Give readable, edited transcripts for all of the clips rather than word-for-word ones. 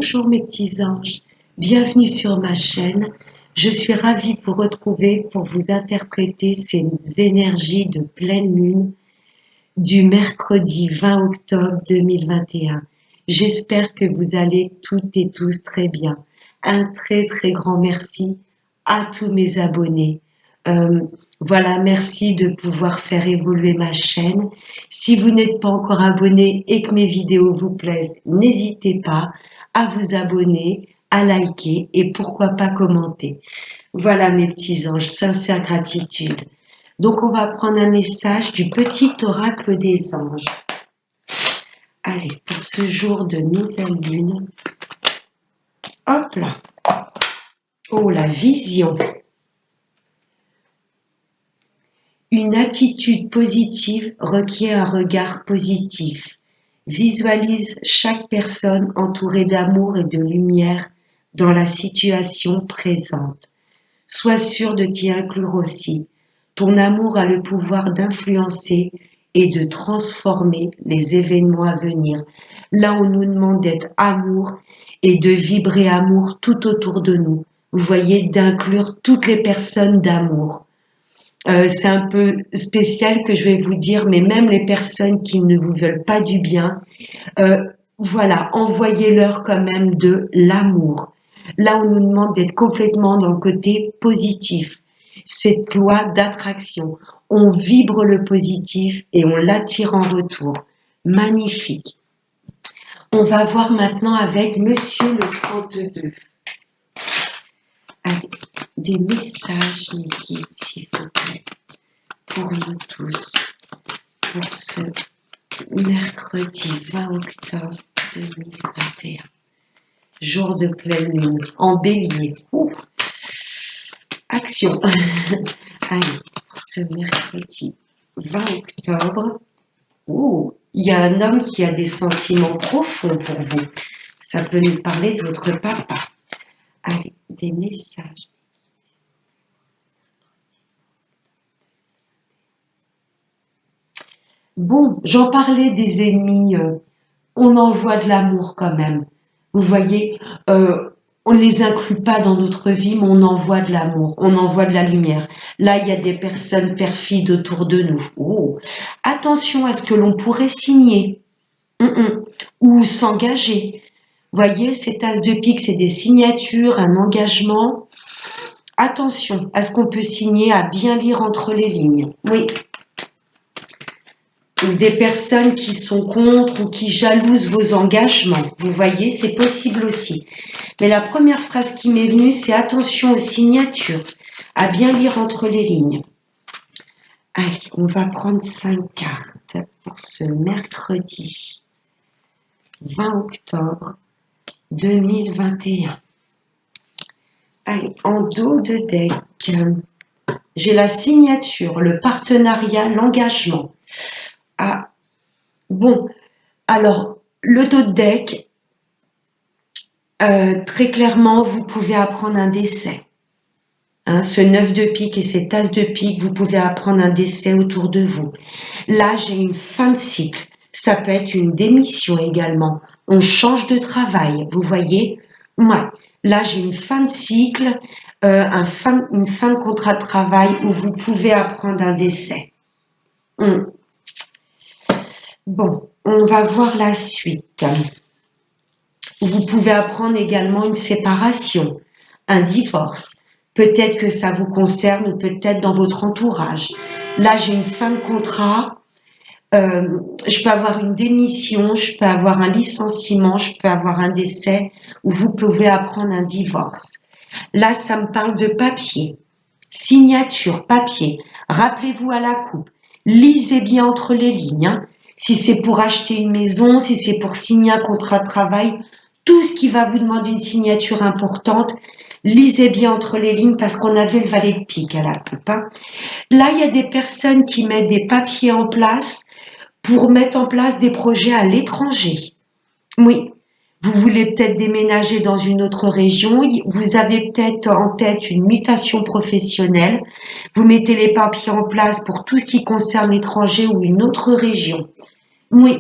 Bonjour mes petits anges, bienvenue sur ma chaîne. Je suis ravie de vous retrouver pour vous interpréter ces énergies de pleine lune du mercredi 20 octobre 2021. J'espère que vous allez toutes et tous très bien. Un très grand merci à tous mes abonnés. Voilà, merci de pouvoir faire évoluer ma chaîne. Si vous n'êtes pas encore abonné et que mes vidéos vous plaisent, n'hésitez pas à vous abonner, à liker et pourquoi pas commenter. Voilà mes petits anges, sincère gratitude. Donc on va prendre un message du petit oracle des anges. Allez, pour ce jour de nouvelle lune, hop là. Oh, la vision. Une attitude positive requiert un regard positif. Visualise chaque personne entourée d'amour et de lumière dans la situation présente. Sois sûr de t'y inclure aussi. Ton amour a le pouvoir d'influencer et de transformer les événements à venir. Là, on nous demande d'être amour et de vibrer amour tout autour de nous. Vous voyez, d'inclure toutes les personnes d'amour. C'est un peu spécial que je vais vous dire, mais même les personnes qui ne vous veulent pas du bien, voilà, envoyez-leur quand même de l'amour. Là, on nous demande d'être complètement dans le côté positif. Cette loi d'attraction, on vibre le positif et on l'attire en retour. Magnifique. On va voir maintenant avec Monsieur le 32. Allez, des messages, mes guides, s'il vous plaît, pour nous tous, pour ce mercredi 20 octobre 2021. Jour de pleine lune, en bélier. Action. Allez, pour ce mercredi 20 octobre. Il y a un homme qui a des sentiments profonds pour vous. Ça peut nous parler de votre papa. Allez, des messages. Bon, j'en parlais des ennemis. On envoie de l'amour quand même. Vous voyez, on ne les inclut pas dans notre vie, mais on envoie de l'amour, on envoie de la lumière. Là, il y a des personnes perfides autour de nous. Oh. Attention à ce que l'on pourrait signer ou s'engager. Vous voyez, cet as de pique, c'est des signatures, un engagement. Attention à ce qu'on peut signer, à bien lire entre les lignes. Oui. Ou des personnes qui sont contre ou qui jalousent vos engagements. Vous voyez, c'est possible aussi. Mais la première phrase qui m'est venue, c'est attention aux signatures, à bien lire entre les lignes. Allez, on va prendre 5 cartes pour ce mercredi 20 octobre 2021. Allez, en dos de deck, j'ai la signature, le partenariat, l'engagement. Ah, bon, alors, le dos de deck, très clairement, vous pouvez apprendre un décès. Ce 9 de pique et cette as de pique, vous pouvez apprendre un décès autour de vous. Là, j'ai une fin de cycle. Ça peut être une démission également. On change de travail, vous voyez. Ouais. Là, j'ai une fin de cycle, une fin de contrat de travail où vous pouvez apprendre un décès. Bon, on va voir la suite. Vous pouvez apprendre également une séparation, un divorce. Peut-être que ça vous concerne ou peut-être dans votre entourage. Là, j'ai une fin de contrat. Je peux avoir une démission, je peux avoir un licenciement, je peux avoir un décès ou vous pouvez apprendre un divorce. Là, ça me parle de papier, signature, papier. Rappelez-vous à la coupe. Lisez bien entre les lignes. Si c'est pour acheter une maison, si c'est pour signer un contrat de travail, tout ce qui va vous demander une signature importante, lisez bien entre les lignes parce qu'on avait le valet de pique à la coupe. Là, il y a des personnes qui mettent des papiers en place pour mettre en place des projets à l'étranger. Oui, vous voulez peut-être déménager dans une autre région, vous avez peut-être en tête une mutation professionnelle, vous mettez les papiers en place pour tout ce qui concerne l'étranger ou une autre région. Oui.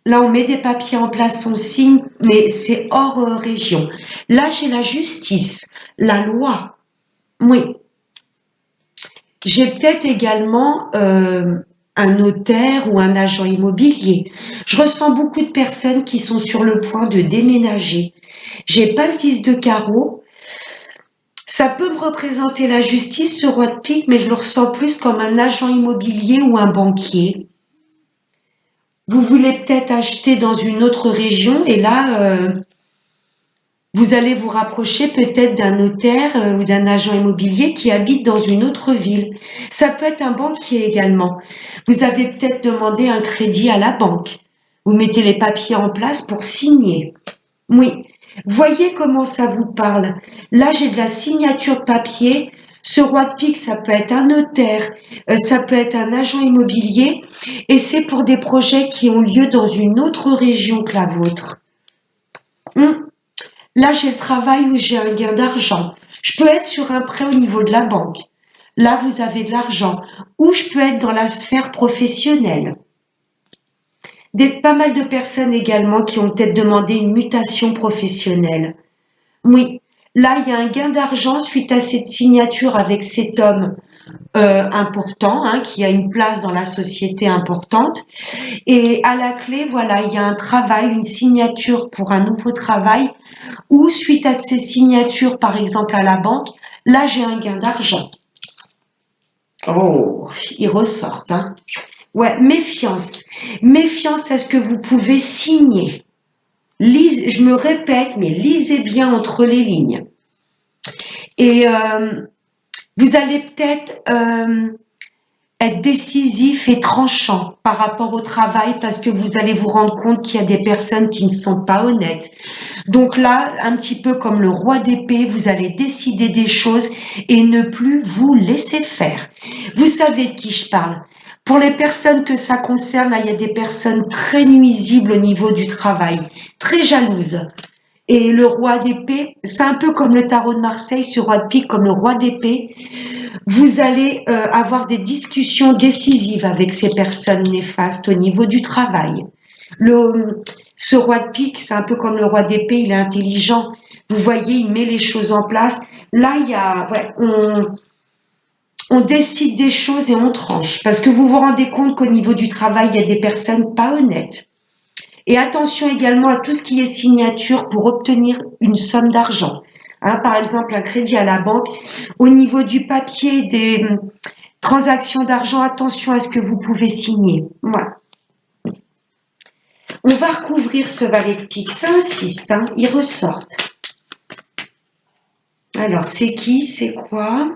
Là, on met des papiers en place, on signe, mais c'est hors région. Là, j'ai la justice, la loi. Oui. J'ai peut-être également un notaire ou un agent immobilier. Je ressens beaucoup de personnes qui sont sur le point de déménager. J'ai pas le 10 de carreau. Ça peut me représenter la justice, ce roi de pique, mais je le ressens plus comme un agent immobilier ou un banquier. Vous voulez peut-être acheter dans une autre région et là, vous allez vous rapprocher peut-être d'un notaire ou d'un agent immobilier qui habite dans une autre ville. Ça peut être un banquier également. Vous avez peut-être demandé un crédit à la banque. Vous mettez les papiers en place pour signer. Oui. Voyez comment ça vous parle. Là, j'ai de la signature de papier. Ce roi de pique, ça peut être un notaire, ça peut être un agent immobilier, et c'est pour des projets qui ont lieu dans une autre région que la vôtre. Là, j'ai le travail où j'ai un gain d'argent. Je peux être sur un prêt au niveau de la banque. Là, vous avez de l'argent. Ou je peux être dans la sphère professionnelle. Pas mal de personnes également qui ont peut-être demandé une mutation professionnelle. Oui, là, il y a un gain d'argent suite à cette signature avec cet homme important, hein, qui a une place dans la société importante. Et à la clé, voilà, il y a un travail, une signature pour un nouveau travail, ou suite à ces signatures, par exemple à la banque, là, j'ai un gain d'argent. Oh, ils ressortent, hein. Ouais, méfiance. Méfiance à ce que vous pouvez signer. Je me répète, mais lisez bien entre les lignes. Et vous allez peut-être être décisif et tranchant par rapport au travail parce que vous allez vous rendre compte qu'il y a des personnes qui ne sont pas honnêtes. Donc là, un petit peu comme le roi d'épée, vous allez décider des choses et ne plus vous laisser faire. Vous savez de qui je parle. Pour les personnes que ça concerne, là, il y a des personnes très nuisibles au niveau du travail, très jalouses. Et le roi d'épée, c'est un peu comme le tarot de Marseille, ce roi de pique comme le roi d'épée. Vous allez avoir des discussions décisives avec ces personnes néfastes au niveau du travail. Ce roi de pique, c'est un peu comme le roi d'épée, il est intelligent. Vous voyez, il met les choses en place. Là, il y a, ouais, on décide des choses et on tranche. Parce que vous vous rendez compte qu'au niveau du travail, il y a des personnes pas honnêtes. Et attention également à tout ce qui est signature pour obtenir une somme d'argent. Hein, par exemple, un crédit à la banque. Au niveau du papier des transactions d'argent, attention à ce que vous pouvez signer. Voilà. On va recouvrir ce valet de pique. Ça insiste, hein, ils ressortent. Alors, c'est qui? C'est quoi?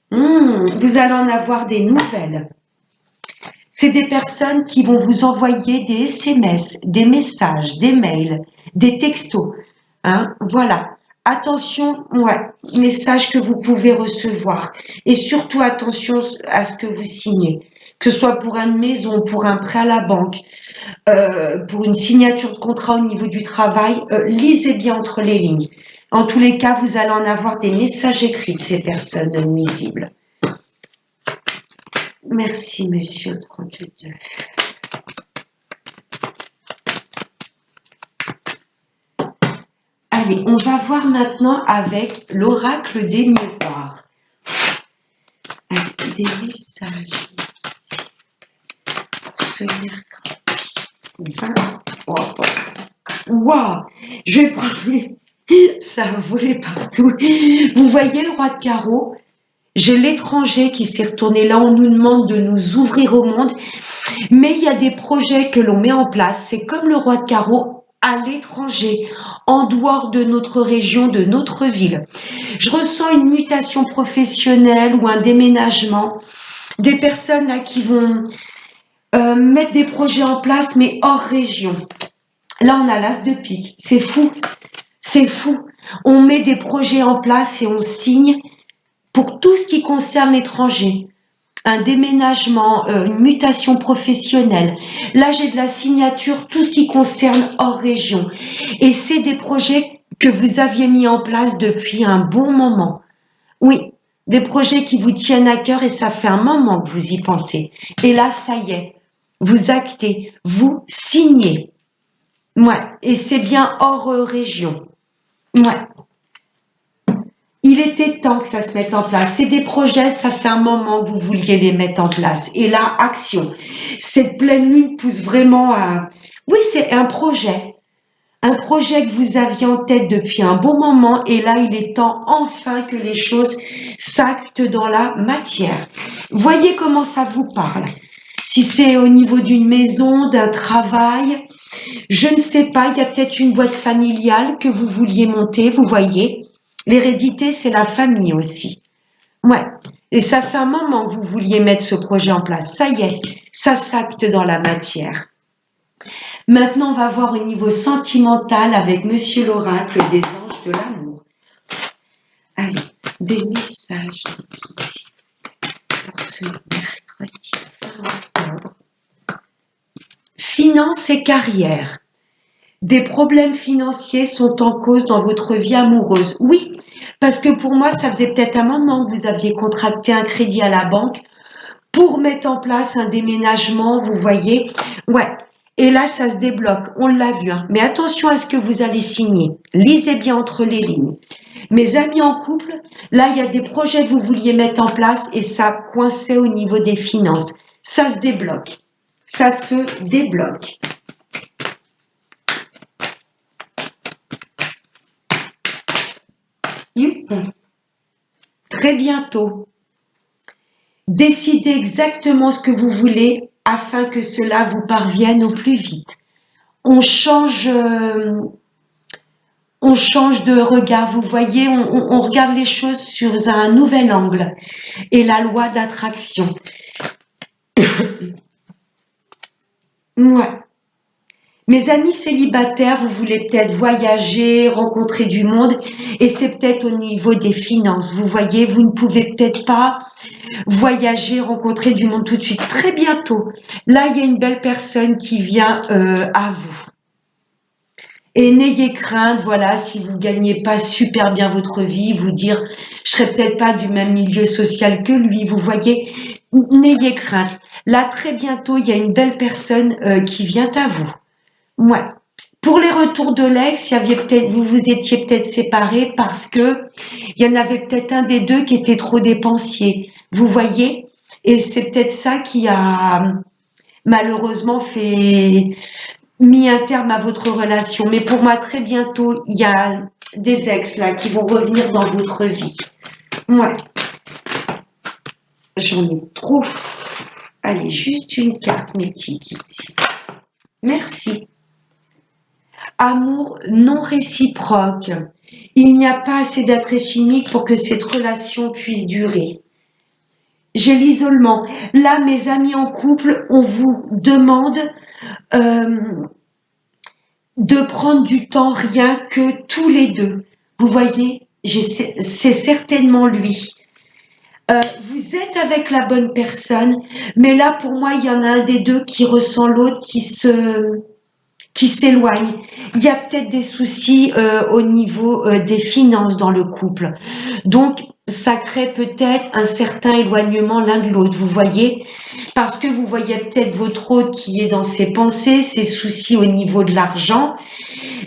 Vous allez en avoir des nouvelles. C'est des personnes qui vont vous envoyer des SMS, des messages, des mails, des textos. Hein, voilà. Attention, ouais, messages que vous pouvez recevoir. Et surtout, attention à ce que vous signez. Que ce soit pour une maison, pour un prêt à la banque, pour une signature de contrat au niveau du travail, lisez bien entre les lignes. En tous les cas, vous allez en avoir des messages écrits de ces personnes nuisibles. Merci, monsieur 32. Allez, on va voir maintenant avec l'oracle des miroirs. Allez, des messages pour ce mercredi 20. Waouh, je vais prendre. Ça a volé partout. Vous voyez le roi de carreau? J'ai l'étranger qui s'est retourné. Là, on nous demande de nous ouvrir au monde. Mais il y a des projets que l'on met en place. C'est comme le roi de carreau à l'étranger, en dehors de notre région, de notre ville. Je ressens une mutation professionnelle ou un déménagement. Des personnes là qui vont mettre des projets en place, mais hors région. Là, on a l'as de pique. C'est fou. C'est fou. On met des projets en place et on signe pour tout ce qui concerne l'étranger. Un déménagement, une mutation professionnelle. Là, j'ai de la signature, tout ce qui concerne hors région. Et c'est des projets que vous aviez mis en place depuis un bon moment. Oui, des projets qui vous tiennent à cœur et ça fait un moment que vous y pensez. Et là, ça y est. vous actez, vous signez. Ouais, et c'est bien hors région. Ouais. Il était temps que ça se mette en place. C'est des projets, ça fait un moment que vous vouliez les mettre en place. Et là, action. Cette pleine lune pousse vraiment à... Oui, c'est un projet. Un projet que vous aviez en tête depuis un bon moment. Et là, il est temps enfin que les choses s'actent dans la matière. Voyez comment ça vous parle. Si c'est au niveau d'une maison, d'un travail, je ne sais pas, il y a peut-être une boîte familiale que vous vouliez monter, vous voyez. L'hérédité, c'est la famille aussi. Ouais. Et ça fait un moment que vous vouliez mettre ce projet en place. Ça y est, ça s'acte dans la matière. Maintenant, on va voir au niveau sentimental avec Monsieur l'oracle des anges de l'amour. Allez, des messages ici pour ce mercredi 20 octobre. Finances et carrière. Des problèmes financiers sont en cause dans votre vie amoureuse. Oui, parce que pour moi, ça faisait peut-être un moment que vous aviez contracté un crédit à la banque pour mettre en place un déménagement, vous voyez. Ouais. Et là, ça se débloque. On l'a vu. Hein. Mais attention à ce que vous allez signer. Lisez bien entre les lignes. Mes amis en couple, là, il y a des projets que vous vouliez mettre en place et ça coinçait au niveau des finances. Ça se débloque. Ça se débloque. Très bientôt. Décidez exactement ce que vous voulez afin que cela vous parvienne au plus vite. On change de regard, vous voyez, on regarde les choses sur un nouvel angle. Et la loi d'attraction. Ouais. Mes amis célibataires, vous voulez peut-être voyager, rencontrer du monde, et c'est peut-être au niveau des finances. Vous voyez, vous ne pouvez peut-être pas voyager, rencontrer du monde tout de suite. Très bientôt, là, il y a une belle personne qui vient à vous. Et n'ayez crainte, voilà, si vous ne gagnez pas super bien votre vie, vous dire, je serai peut-être pas du même milieu social que lui, vous voyez, n'ayez crainte. Là, très bientôt, il y a une belle personne qui vient à vous. Ouais. Pour les retours de l'ex, il y avait peut-être, vous vous étiez peut-être séparés parce que il y en avait peut-être un des deux qui était trop dépensier. Vous voyez? Et c'est peut-être ça qui a malheureusement mis un terme à votre relation. Mais pour moi, très bientôt, il y a des ex là qui vont revenir dans votre vie. Ouais. J'en ai trop. Allez, juste une carte mythique ici. Merci. Amour non réciproque. Il n'y a pas assez d'attrait chimique pour que cette relation puisse durer. J'ai l'isolement. Là, mes amis en couple, on vous demande de prendre du temps rien que tous les deux. Vous voyez, c'est certainement lui. Vous êtes avec la bonne personne, mais là, pour moi, il y en a un des deux qui ressent l'autre qui s'éloigne. Il y a peut-être des soucis au niveau des finances dans le couple. Donc, ça crée peut-être un certain éloignement l'un de l'autre, vous voyez, parce que vous voyez peut-être votre autre qui est dans ses pensées, ses soucis au niveau de l'argent,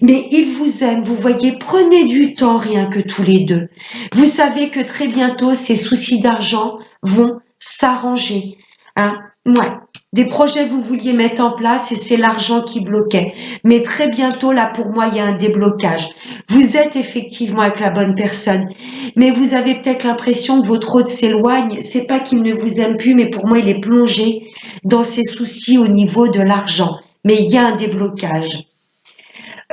mais il vous aime, vous voyez, prenez du temps rien que tous les deux. Vous savez que très bientôt, ces soucis d'argent vont s'arranger. Hein? Ouais. Des projets que vous vouliez mettre en place et c'est l'argent qui bloquait. Mais très bientôt, là, pour moi, il y a un déblocage. Vous êtes effectivement avec la bonne personne, mais vous avez peut-être l'impression que votre autre s'éloigne. C'est pas qu'il ne vous aime plus, mais pour moi, il est plongé dans ses soucis au niveau de l'argent. Mais il y a un déblocage.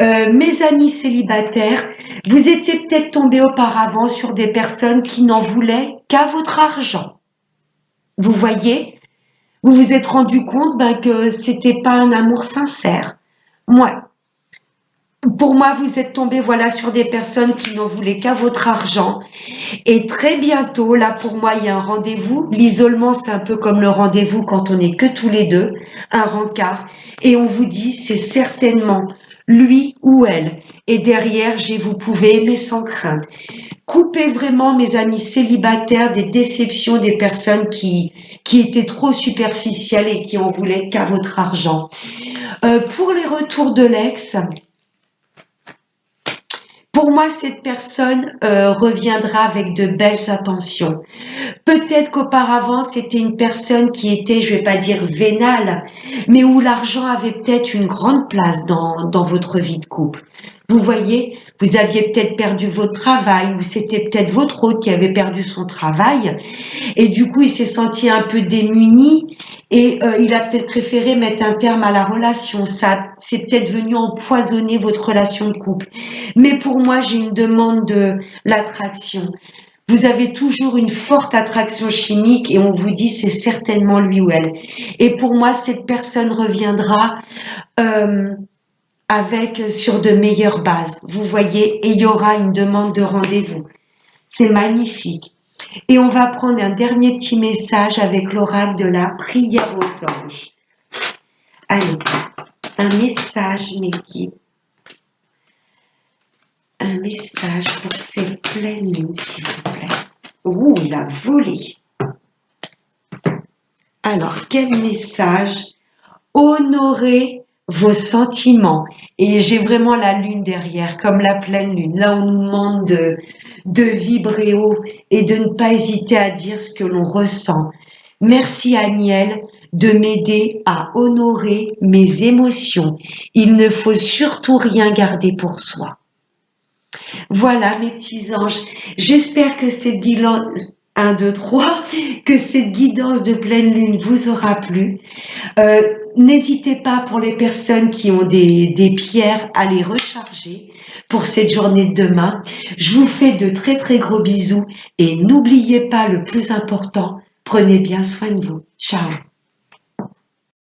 Mes amis célibataires, vous étiez peut-être tombés auparavant sur des personnes qui n'en voulaient qu'à votre argent. Vous voyez? Vous vous êtes rendu compte que c'était pas un amour sincère. Pour moi, vous êtes tombé voilà sur des personnes qui n'en voulaient qu'à votre argent. Et très bientôt, là pour moi, il y a un rendez-vous. L'isolement, c'est un peu comme le rendez-vous quand on n'est que tous les deux, un rencard. Et on vous dit, c'est certainement lui ou elle. Et derrière, vous pouvez aimer sans crainte. Coupez vraiment, mes amis célibataires, des déceptions des personnes qui étaient trop superficielles et qui en voulaient qu'à votre argent. Pour les retours de l'ex, pour moi, cette personne reviendra avec de belles intentions. Peut-être qu'auparavant, c'était une personne qui était, je vais pas dire vénale, mais où l'argent avait peut-être une grande place dans votre vie de couple. Vous voyez, vous aviez peut-être perdu votre travail, ou c'était peut-être votre hôte qui avait perdu son travail, et du coup, il s'est senti un peu démuni, et il a peut-être préféré mettre un terme à la relation. Ça, c'est peut-être venu empoisonner votre relation de couple. Mais pour moi, j'ai une demande de l'attraction. Vous avez toujours une forte attraction chimique et on vous dit c'est certainement lui ou elle. Et pour moi, cette personne reviendra euh, avec sur de meilleures bases. Vous voyez, et il y aura une demande de rendez-vous. C'est magnifique. Et on va prendre un dernier petit message avec l'oracle de la prière aux anges. Allez, un message, mes guides. Un message pour cette pleine lune, s'il vous plaît. Ouh, il a volé. Alors, quel message? Honorez vos sentiments. Et j'ai vraiment la lune derrière, comme la pleine lune. Là, on nous demande de vibrer haut et de ne pas hésiter à dire ce que l'on ressent. Merci Aniel de m'aider à honorer mes émotions. Il ne faut surtout rien garder pour soi. Voilà mes petits anges, j'espère que cette guidance, 1, 2, 3, que cette guidance de pleine lune vous aura plu. N'hésitez pas pour les personnes qui ont des pierres à les recharger pour cette journée de demain. Je vous fais de très très gros bisous et n'oubliez pas le plus important, prenez bien soin de vous. Ciao.